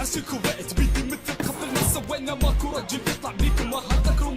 عاش الكويت بيدي مثل قبل ما سوينا ماكو رجل يطلع بيكم ما هتذكروا.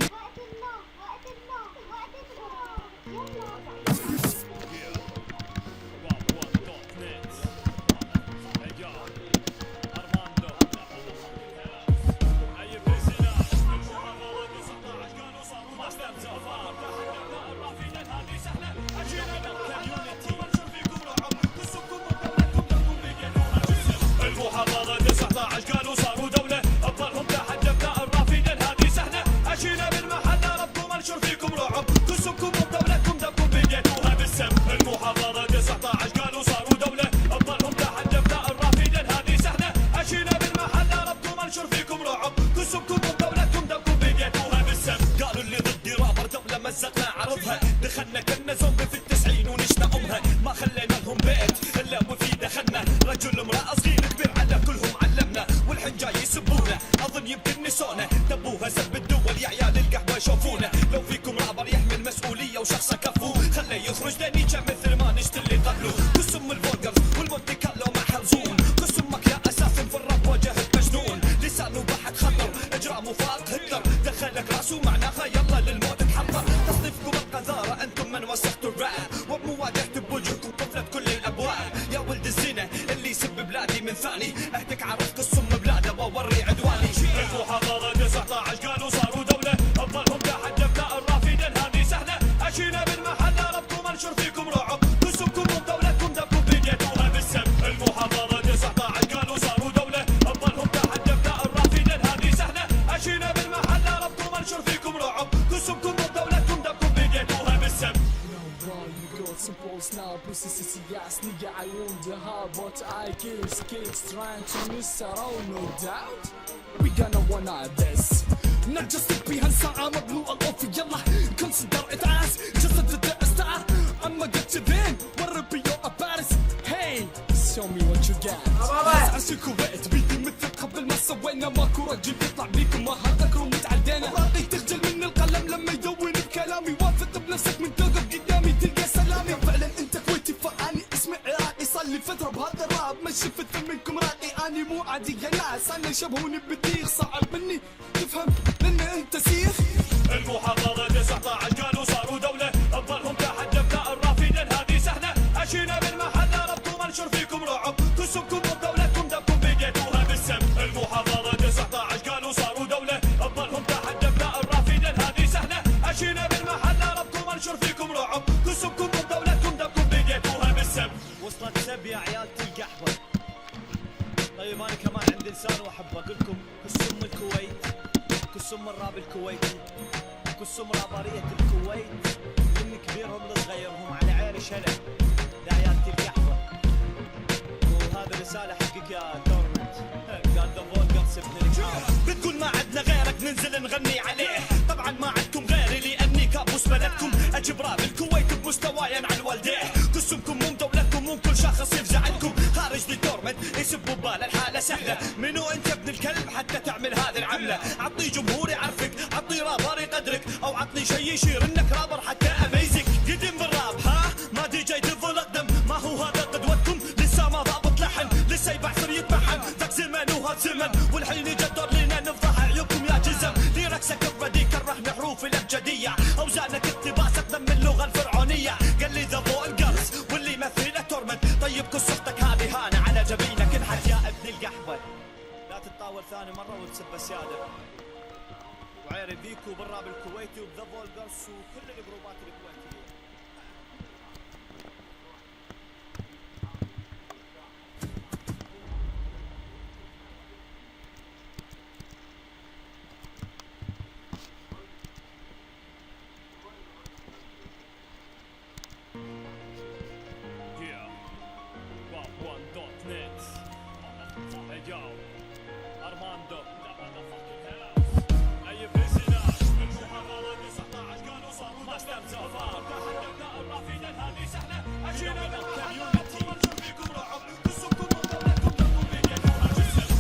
المحافظة 19 قالوا صاروا دولة أبطالهم تحدى ابناء الرافدين هذه سهلة أجينا بالمحلة ربكم انشر فيكم رعب قسمكم بدولتكم دمكم بديتوها بالسم. المحافظة 19 قالوا صاروا دولة أبطالهم تحدى ابناء الرافدين هذه سهلة أجينا بالمحلة ربكم انشر فيكم رعب قسمكم بدولتكم دمكم بديتوها بالسم. قالوا اللي ضدي رابر دولة مزقنا عرضها دخلنا كنا زومبي في التسعين ونشنا أمها ما خلينا لهم بيت إلا وفي دخلنا رجل امرأة صغير كبير على كلهم علمنا والحين جاي يسبونا اظن يمكن نسونا دبوها سب الدول يا عيال القهوه شوفونا لو فيكم رابر يحمل مسؤوليه وشخصه كفو خليه يخرج دنيجه مثل ما نشتري قبله قسم الفولجرز والمونتي كارلو مع حلزون قسمك يا اساس في الراب واجهت مجنون لسانه بحث خطر اجرامه فاق هتلر دخلك راسه معناها يلا للموت تحضر تصنيفكم القذاره انتم من وسختوا الراب وبمواجهه بوجهكم قفلت كل الابواب يا ولد الزنا اللي يسب بلادي من ثاني اهتك عرف قسم بلاده واوري عدواني. المحافظة 19 قالوا صاروا دولة أبطالهم تحدى ابناء الرافدين هذه سهلة أجينا بالمحلة ربكم انشر فيكم رعب قسمكم بدولتكم دمكم بديتوها بالسم. المحافظة 19 قالوا صاروا دولة أبطالهم تحدى ابناء الرافدين هذه سهلة أجينا بالمحلة ربكم انشر فيكم رعب قسمكم بدولتكم دمكم بديتوها بالسم. Suppose now, pussy sissy ass nigga, I wonder how, but I kill kids trying to miss around, no doubt. We gonna wanna this. Not just to be handsome, مبلوع الأوفي يلا consider it as just a star. I'ma get you then, wanna be your Paris. Hey, show me what you got. عاش الكويت بيدي مثل قبل ما سوينا ماكو رجل يطلع بيكم ما هتذكروا متعدينا. راضي تخجل من القلم لما يدون بكلامي واثق بنفسك من توقف قدامي تلقى سلامي. فعلا انت كويتي فاني اسمي عراقي صار لي فتره بهذا الراب ما شفت منكم راقي اني مو عادي يا ناس انا يشبهوني بالديغ صعب مني تفهم لان انت سيخ. المحافظة 19 قالوا صاروا دولة أبطالهم تحدى ابناء الرافدين هذه سهلة أجينا بالمحلة ربكم انشر فيكم رعب قسمكم بدولتكم دمكم بديتوها بالسم. المحافظة 19 قالوا صاروا دولة أبطالهم تحدى ابناء الرافدين هذه سهلة أجينا بالمحلة ربكم انشر فيكم رعب قسمكم بدولتكم دمكم بديتوها بالسم. وصلت سب يا عيال القحوة. طيب انا كمان عندي لسان واحب اقول لكم كسم الكويت كسم الراب الكويتي كسم رابرية الكويت من كبيرهم لصغيرهم على عيني شلل يا عيال القحوة. وهذا رسالة حقك يا تورنت قال ذا فولجر سبني الكعبة. بتقول ما عدنا غيرك ننزل نغني عليه طبعا ما عندكم غيري لاني كابوس بلدكم اجيب راب الكويت بمستواي على الوالديه قسمكم مو دولتكم مو كل شخص يفزع عندكم خارج دي تورمنت يسبوا ببال الحاله سهله منو انت ابن الكلب حتى تعمل هذه العمله. عطني جمهور يعرفك عطني رابر يقدرك او عطني شيء يشير انك رابر حتى اميزك. قدم بالراب ها ما دي جاي ديفل اقدم ما هو هذا قدوتكم لسه ما ضابط لحن لسه يبعثر يتبحن ذاك زمن وهذا زمن والحين يجي الدور لينا نفضح عيوبكم يا جزم. ليركسك الردي كره حروف الابجديه اوزانك اقتباسك ضم اللغه الفرعونيه. قال لي ذا فولجرز واللي يمثله تورمنت طيب قصتك هذه هانه على جبينك انحت يا ابن القحوه. لا تتطاول ثاني مرة وتسب السيادة. وعيري بيكو بالراب الكويتي وبذا فولجرز وكل الجروبات الكويتية. أرماندو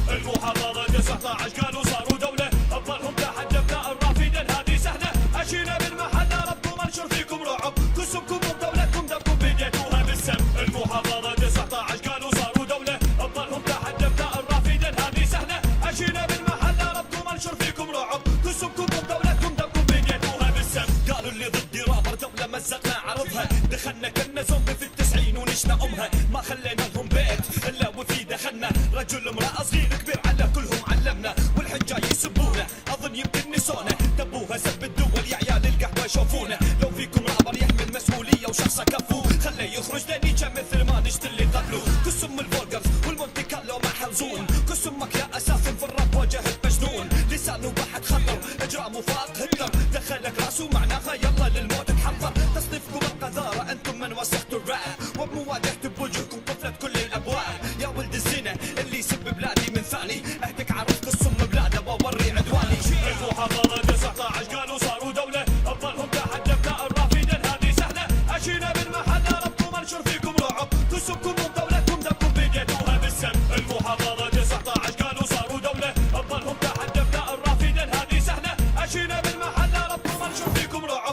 المحافظة 19 قالوا صاروا دولة أبطالهم تحدى ابناء الرافدين هذه سهلة أجينا بالمحلة ربكم انشر فيكم رعب قسمكم بدولتكم دمكم بديتوها بالسم. المحافظة 19 قالوا صاروا دولة أبطالهم تحدى ابناء الرافدين هذه سهلة رجل امرأة صغير كبير على كلهم علمنا والحين جاي يسبونا اظن يمكن نسونا دبوها سب الدول يا عيال القهوة يشوفونا لو فيكم رابر يحمل مسؤولية وشخصه كفو خليه يخرج دنيجة مثل ما نشت اللي قبله كسم الفولجرز والمونتي كارلو مع حلزون كسمك يا اساس في الراب واجهت مجنون لسانه بحت خطر اجرامه فاق هتلر دخلك راسه معناها يلا للموت تحضر تصنيفكم القذارة انتم من وسختوا الراب وبمواجهة بوجهكم قفلت كل الابواب يا ولد الزنا اللي يسب بلاد